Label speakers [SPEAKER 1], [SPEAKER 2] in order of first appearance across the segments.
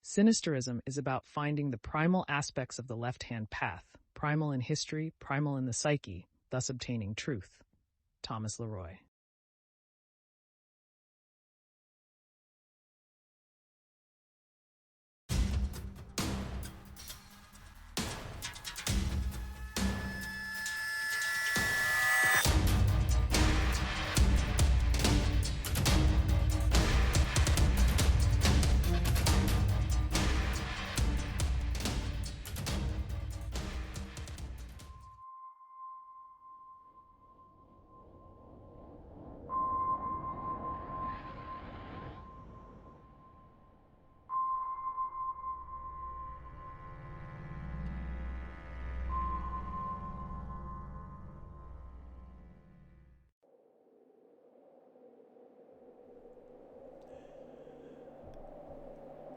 [SPEAKER 1] Sinisterism is about finding the primal aspects of the left-hand path, primal in history, primal in the psyche, thus obtaining truth. Thomas Leroy.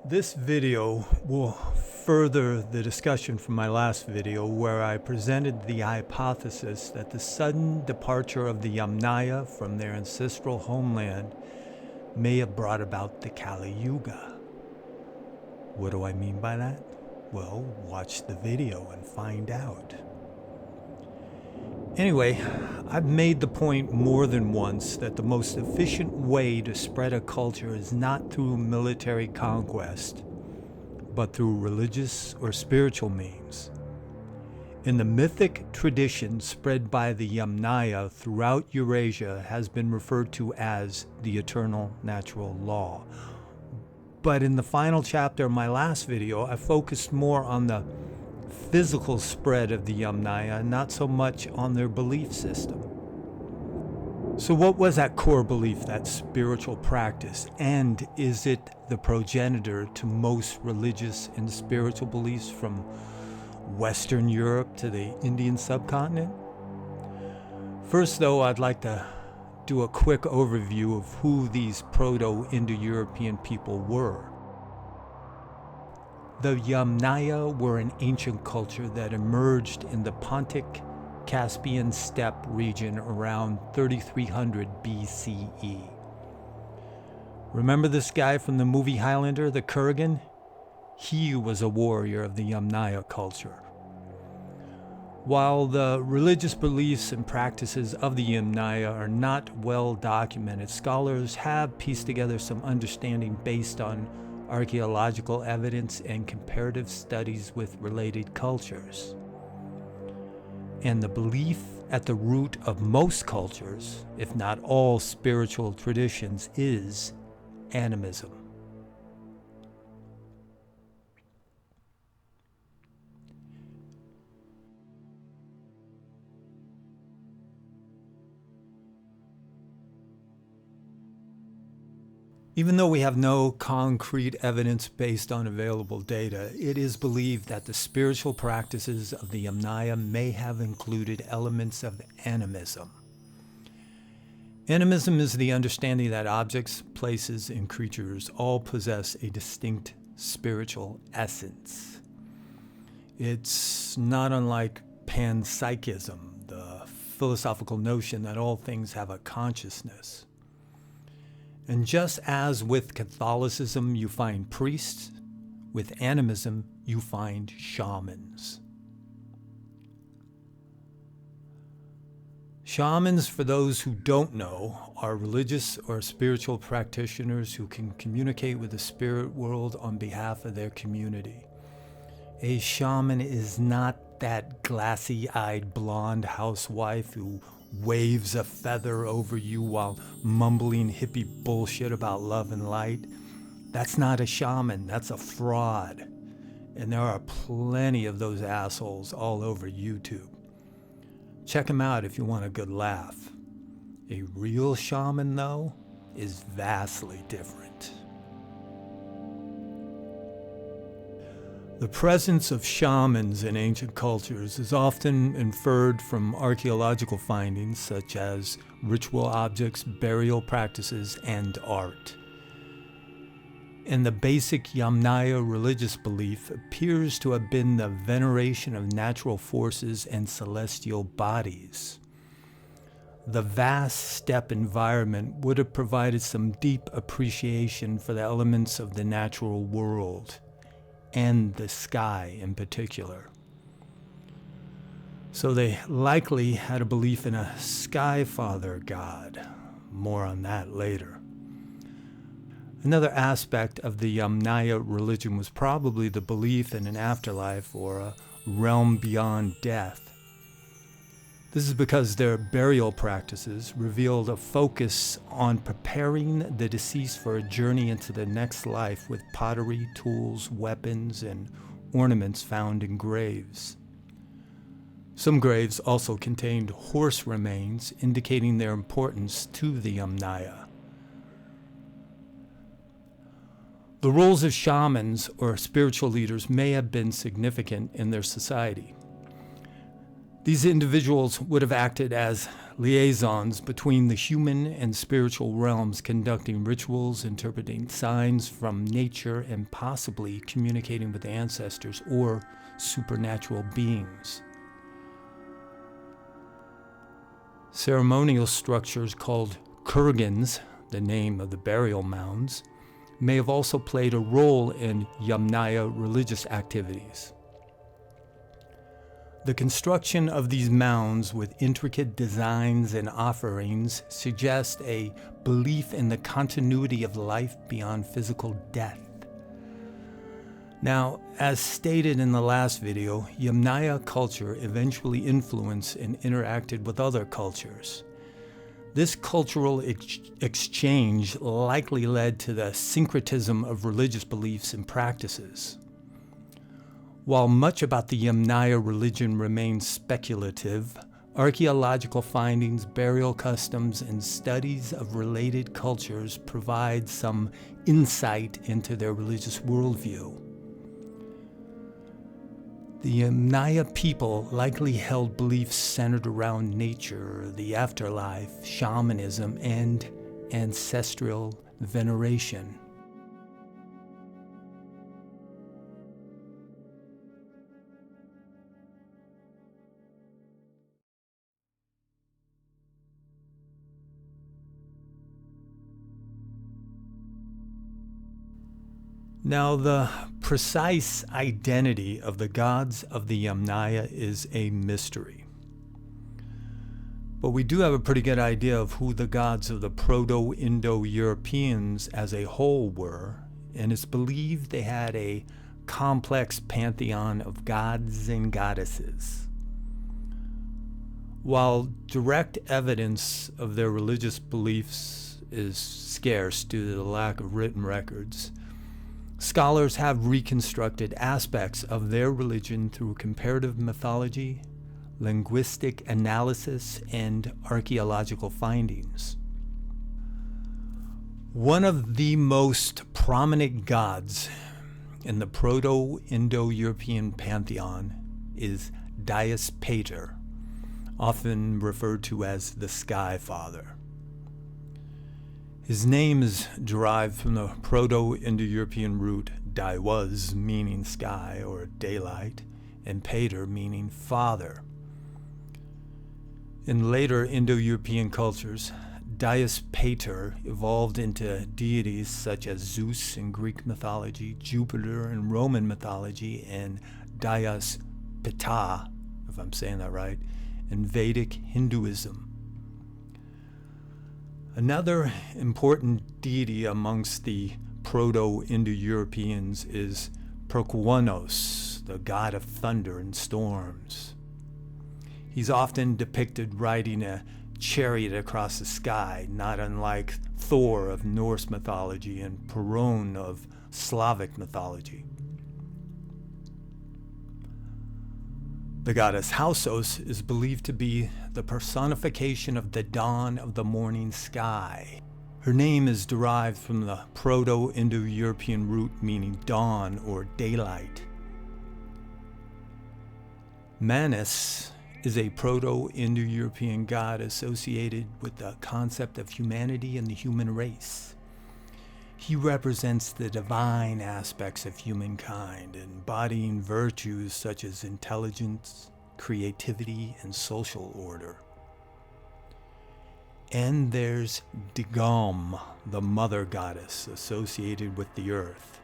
[SPEAKER 2] This video will further the discussion from my last video where I presented the hypothesis that the sudden departure of the Yamnaya from their ancestral homeland may have brought about the Kali Yuga. What do I mean by that? Well, watch the video and find out. Anyway, I've made the point more than once that the most efficient way to spread a culture is not through military conquest, but through religious or spiritual means. In the mythic tradition spread by the Yamnaya throughout Eurasia has been referred to as the eternal natural law. But in the final chapter of my last video, I focused more on the physical spread of the Yamnaya, not so much on their belief system. So what was that core belief, that spiritual practice? And is it the progenitor to most religious and spiritual beliefs from Western Europe to the Indian subcontinent? First, though, I'd like to do a quick overview of who these Proto-Indo-European people were. The Yamnaya were an ancient culture that emerged in the Pontic-Caspian steppe region around 3300 BCE. Remember this guy from the movie Highlander, the Kurgan? He was a warrior of the Yamnaya culture. While the religious beliefs and practices of the Yamnaya are not well documented, scholars have pieced together some understanding based on archaeological evidence and comparative studies with related cultures. And the belief at the root of most cultures, if not all spiritual traditions, is animism. Even though we have no concrete evidence based on available data, it is believed that the spiritual practices of the Yamnaya may have included elements of animism. Animism is the understanding that objects, places, and creatures all possess a distinct spiritual essence. It's not unlike panpsychism, the philosophical notion that all things have a consciousness. And just as with Catholicism you find priests, with animism you find shamans. Shamans, for those who don't know, are religious or spiritual practitioners who can communicate with the spirit world on behalf of their community. A shaman is not that glassy-eyed blonde housewife who waves a feather over you while mumbling hippie bullshit about love and light. That's not a shaman, that's a fraud. And there are plenty of those assholes all over YouTube. Check them out if you want a good laugh. A real shaman, though, is vastly different. The presence of shamans in ancient cultures is often inferred from archaeological findings such as ritual objects, burial practices, and art. And the basic Yamnaya religious belief appears to have been the veneration of natural forces and celestial bodies. The vast steppe environment would have provided some deep appreciation for the elements of the natural world. and the sky in particular. So they likely had a belief in a sky father god. More on that later. Another aspect of the Yamnaya religion was probably the belief in an afterlife or a realm beyond death. This is because their burial practices revealed a focus on preparing the deceased for a journey into the next life with pottery, tools, weapons, and ornaments found in graves. Some graves also contained horse remains, indicating their importance to the Yamnaya. The roles of shamans or spiritual leaders may have been significant in their society. These individuals would have acted as liaisons between the human and spiritual realms, conducting rituals, interpreting signs from nature, and possibly communicating with ancestors or supernatural beings. Ceremonial structures called kurgans, the name of the burial mounds, may have also played a role in Yamnaya religious activities. The construction of these mounds with intricate designs and offerings suggests a belief in the continuity of life beyond physical death. Now, as stated in the last video, Yamnaya culture eventually influenced and interacted with other cultures. This cultural exchange likely led to the syncretism of religious beliefs and practices. While much about the Yamnaya religion remains speculative, archaeological findings, burial customs, and studies of related cultures provide some insight into their religious worldview. The Yamnaya people likely held beliefs centered around nature, the afterlife, shamanism, and ancestral veneration. Now, the precise identity of the gods of the Yamnaya is a mystery. But we do have a pretty good idea of who the gods of the Proto-Indo-Europeans as a whole were, and it's believed they had a complex pantheon of gods and goddesses. While direct evidence of their religious beliefs is scarce due to the lack of written records, scholars have reconstructed aspects of their religion through comparative mythology, linguistic analysis, and archaeological findings. One of the most prominent gods in the Proto-Indo-European pantheon is Dies Pater, often referred to as the Sky Father. His name is derived from the Proto-Indo-European root Daiwas, meaning sky or daylight, and Pater, meaning father. In later Indo-European cultures, Dies Pater evolved into deities such as Zeus in Greek mythology, Jupiter in Roman mythology, and Dies Pita, if I'm saying that right, in Vedic Hinduism. Another important deity amongst the Proto-Indo-Europeans is Prokuanos, the god of thunder and storms. He's often depicted riding a chariot across the sky, not unlike Thor of Norse mythology and Perun of Slavic mythology. The goddess Hausos is believed to be the personification of the dawn of the morning sky. Her name is derived from the Proto-Indo-European root meaning dawn or daylight. Manus is a Proto-Indo-European god associated with the concept of humanity and the human race. He represents the divine aspects of humankind, embodying virtues such as intelligence, creativity, and social order. And there's Digom, the mother goddess associated with the earth.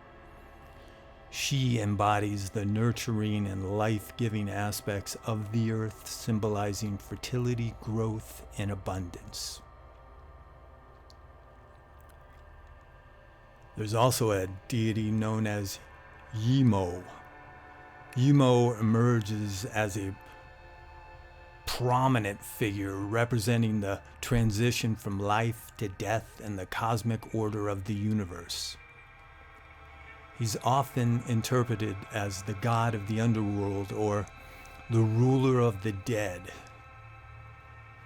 [SPEAKER 2] She embodies the nurturing and life-giving aspects of the earth, symbolizing fertility, growth, and abundance. There's also a deity known as Yimo. Yimo emerges as a prominent figure representing the transition from life to death and the cosmic order of the universe. He's often interpreted as the god of the underworld or the ruler of the dead.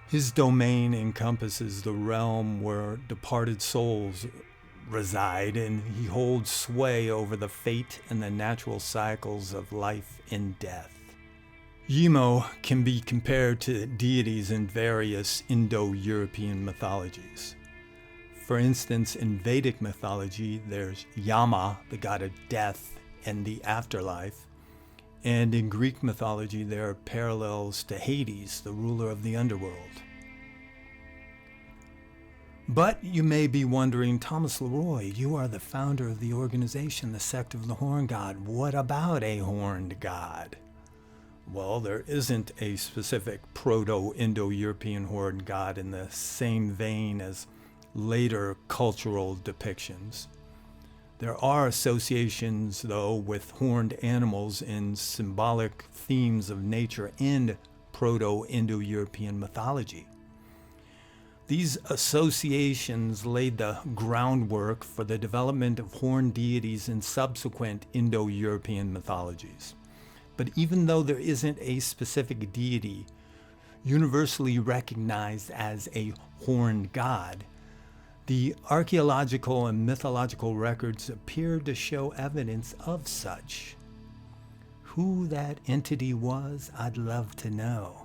[SPEAKER 2] His domain encompasses the realm where departed souls reside, and he holds sway over the fate and the natural cycles of life and death. Yimo can be compared to deities in various Indo-European mythologies. For instance, in Vedic mythology, there's Yama, the god of death and the afterlife. And in Greek mythology, there are parallels to Hades, the ruler of the underworld. But you may be wondering, Thomas Leroy, you are the founder of the organization, the Sect of the Horn God. What about a horned god? Well, there isn't a specific Proto-Indo-European horned god in the same vein as later cultural depictions. There are associations, though, with horned animals in symbolic themes of nature in Proto-Indo-European mythology. These associations laid the groundwork for the development of horned deities in subsequent Indo-European mythologies. But even though there isn't a specific deity universally recognized as a horned god, the archaeological and mythological records appear to show evidence of such. Who that entity was, I'd love to know.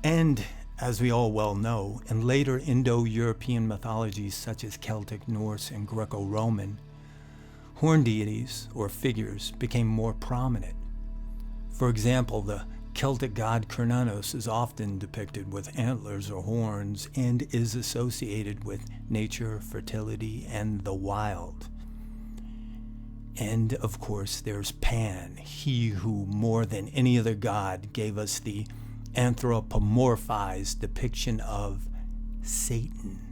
[SPEAKER 2] And, as we all well know, in later Indo-European mythologies such as Celtic, Norse, and Greco-Roman, horned deities, or figures, became more prominent. For example, the Celtic god Cernunnos is often depicted with antlers or horns and is associated with nature, fertility, and the wild. And, of course, there's Pan, he who, more than any other god, gave us the anthropomorphized depiction of Satan.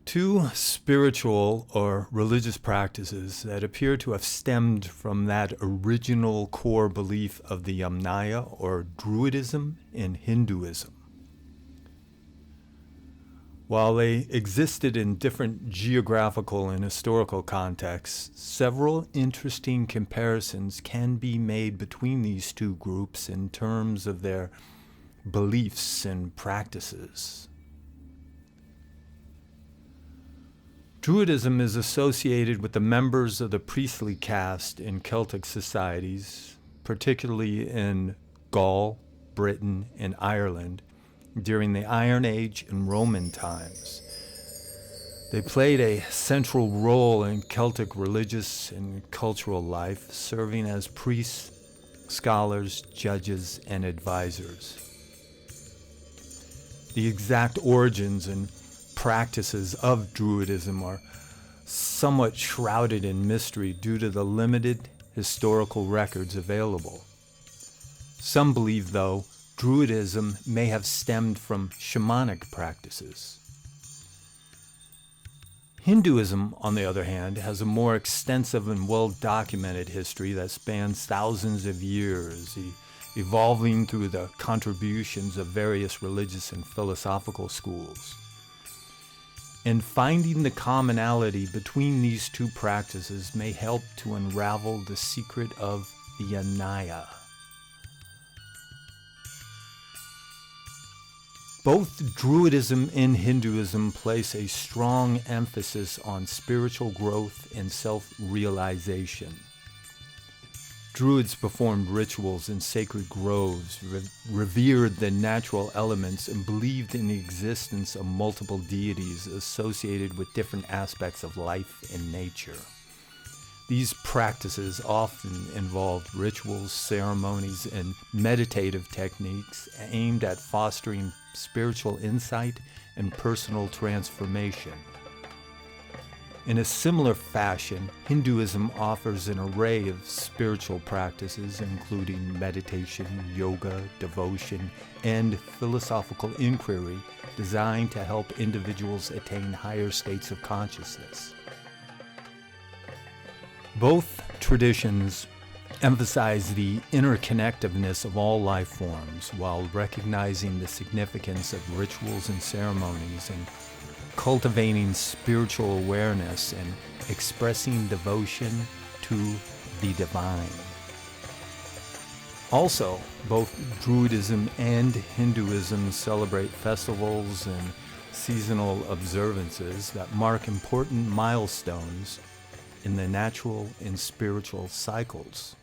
[SPEAKER 2] Two spiritual or religious practices that appear to have stemmed from that original core belief of the Yamnaya or Druidism and Hinduism. While they existed in different geographical and historical contexts, several interesting comparisons can be made between these two groups in terms of their beliefs and practices. Druidism is associated with the members of the priestly caste in Celtic societies, particularly in Gaul, Britain, and Ireland during the Iron Age and Roman times. They played a central role in Celtic religious and cultural life, serving as priests, scholars, judges, and advisors. The exact origins and practices of Druidism are somewhat shrouded in mystery due to the limited historical records available. Some believe, though, Druidism may have stemmed from shamanic practices. Hinduism, on the other hand, has a more extensive and well-documented history that spans thousands of years, evolving through the contributions of various religious and philosophical schools. And finding the commonality between these two practices may help to unravel the secret of the Yamnaya. Both Druidism and Hinduism place a strong emphasis on spiritual growth and self-realization. Druids performed rituals in sacred groves, revered the natural elements, and believed in the existence of multiple deities associated with different aspects of life and nature. These practices often involved rituals, ceremonies, and meditative techniques aimed at fostering spiritual insight and personal transformation. In a similar fashion, Hinduism offers an array of spiritual practices, including meditation, yoga, devotion, and philosophical inquiry, designed to help individuals attain higher states of consciousness. Both traditions emphasize the interconnectedness of all life forms while recognizing the significance of rituals and ceremonies and cultivating spiritual awareness and expressing devotion to the divine. Also, both Druidism and Hinduism celebrate festivals and seasonal observances that mark important milestones in the natural and spiritual cycles.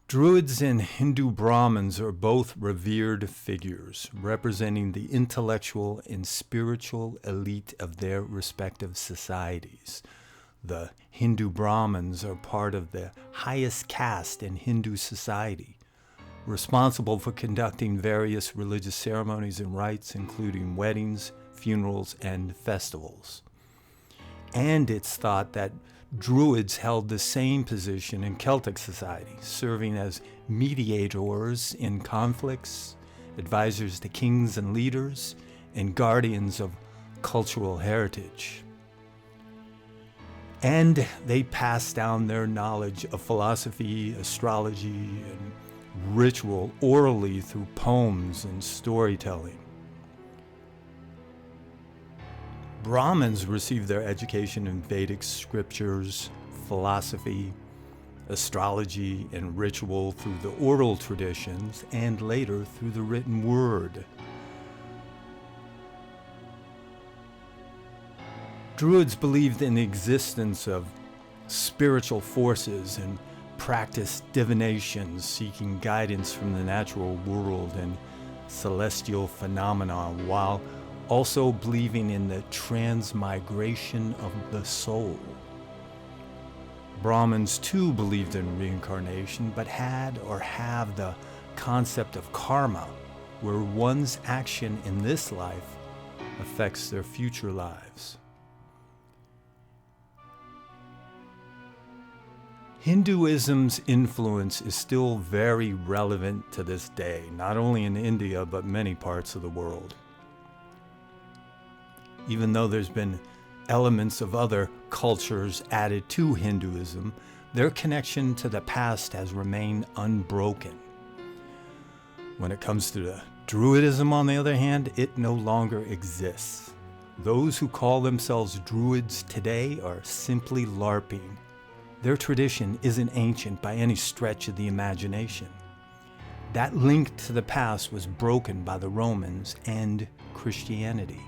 [SPEAKER 2] Druids and Hindu Brahmins are both revered figures, representing the intellectual and spiritual elite of their respective societies. The Hindu Brahmins are part of the highest caste in Hindu society, responsible for conducting various religious ceremonies and rites, including weddings, funerals, and festivals. And it's thought that Druids held the same position in Celtic society, serving as mediators in conflicts, advisors to kings and leaders, and guardians of cultural heritage. And they passed down their knowledge of philosophy, astrology, and ritual orally through poems and storytelling. Brahmins received their education in Vedic scriptures, philosophy, astrology, and ritual through the oral traditions, and later through the written word. Druids believed in the existence of spiritual forces and practiced divination, seeking guidance from the natural world and celestial phenomena, while also believing in the transmigration of the soul. Brahmins too believed in reincarnation, but had or have the concept of karma, where one's action in this life affects their future lives. Hinduism's influence is still very relevant to this day, not only in India, but many parts of the world. Even though there's been elements of other cultures added to Hinduism, their connection to the past has remained unbroken. When it comes to the Druidism, on the other hand, it no longer exists. Those who call themselves Druids today are simply LARPing. Their tradition isn't ancient by any stretch of the imagination. That link to the past was broken by the Romans and Christianity.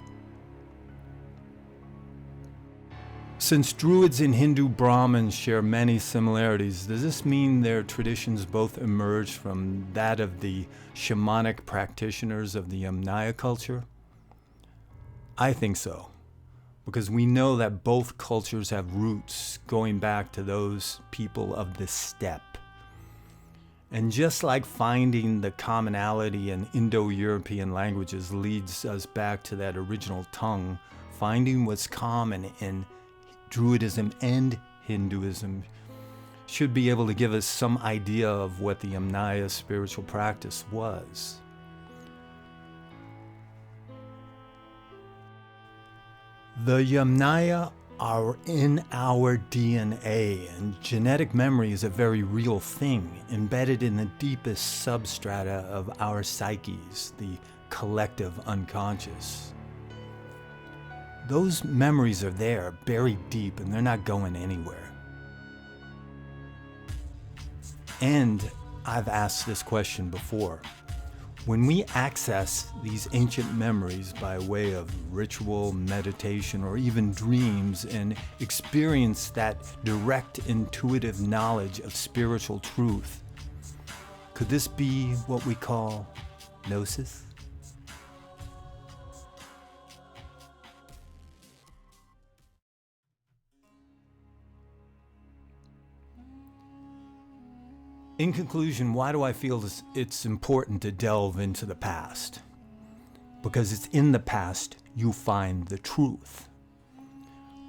[SPEAKER 2] Since Druids and Hindu Brahmins share many similarities, does this mean their traditions both emerged from that of the shamanic practitioners of the Yamnaya culture? I think so, because we know that both cultures have roots going back to those people of the steppe. And just like finding the commonality in Indo-European languages leads us back to that original tongue, finding what's common in Druidism and Hinduism should be able to give us some idea of what the Yamnaya spiritual practice was. The Yamnaya are in our DNA, and genetic memory is a very real thing, embedded in the deepest substrata of our psyches, the collective unconscious. Those memories are there, buried deep, and they're not going anywhere. And I've asked this question before. When we access these ancient memories by way of ritual, meditation, or even dreams and experience that direct intuitive knowledge of spiritual truth, could this be what we call gnosis? In conclusion, why do I feel it's important to delve into the past? Because it's in the past you find the truth.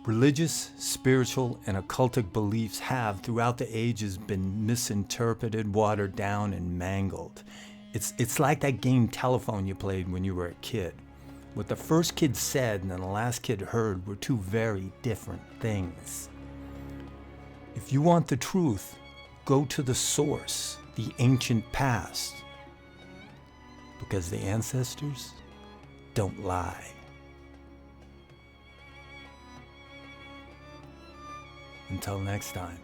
[SPEAKER 2] Religious, spiritual, and occultic beliefs have, throughout the ages, been misinterpreted, watered down, and mangled. It's like that game telephone you played when you were a kid. What the first kid said and then the last kid heard were two very different things. If you want the truth, go to the source, the ancient past, because the ancestors don't lie. Until next time.